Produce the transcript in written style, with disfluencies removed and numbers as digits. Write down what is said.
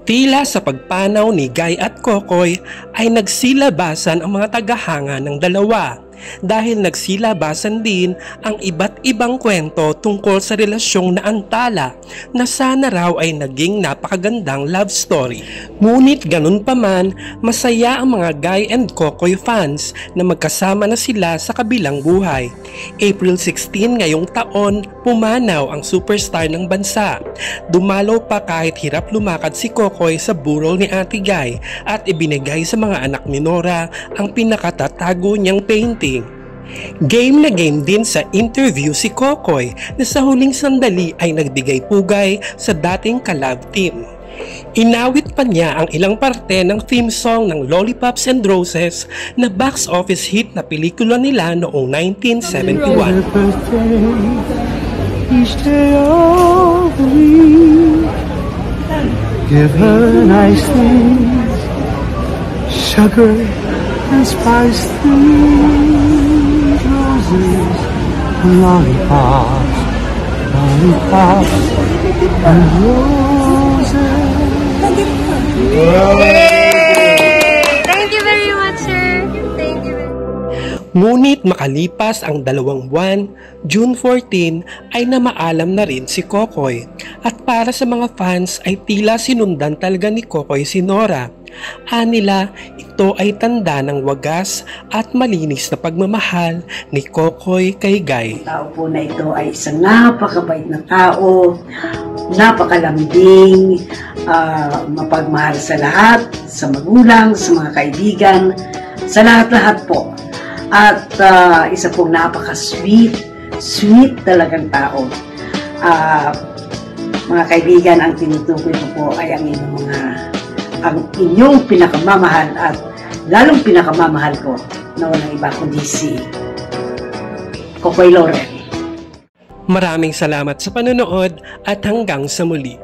Tila sa pagpanaw ni Guy at Kokoy ay nagsilabasan ang mga tagahanga ng dalawa dahil nagsilabasan din ang iba't ibang kwento tungkol sa relasyong naantala na sana raw ay naging napakagandang love story. Ngunit ganun pa man, masaya ang mga Guy and Kokoy fans na magkasama na sila sa kabilang buhay. April 16 ngayong taon, pumanaw ang superstar ng bansa. Dumalaw pa kahit hirap lumakad si Kokoy sa burol ni Ate Guy at ibinigay sa mga anak ni Nora ang pinakatatago niyang painting. Game na game din sa interview si Kokoy na sa huling sandali ay nagbigay pugay sa dating ka-love team. Inawit pa niya ang ilang parte ng theme song ng Lollipops and Roses na box office hit na pelikula nila noong 1971. Each day of the week, give her nice things, sugar and spice things, roses and lollipops, lollipops and roses. Thank you very much, sir. Thank you. Ngunit makalipas ang 2 buwan, June 14 ay namaalam na rin si Kokoy at para sa mga fans ay tila sinundan talaga ni Kokoy si Nora. Anila, ito ay tanda ng wagas at malinis na pagmamahal ni Kokoy kay Guy. Ang tao po na ito ay isang napakabait na tao, napakalambing, mapagmahal sa lahat, sa magulang, sa mga kaibigan, sa lahat-lahat po. At isa pong napaka-sweet talagang tao. Mga kaibigan, ang tinutukoy ko po ay ang inyong pinakamamahal at lalong pinakamamahal ko na walang iba kundi si Kokoy Loren. Maraming salamat sa panonood at hanggang sa muli.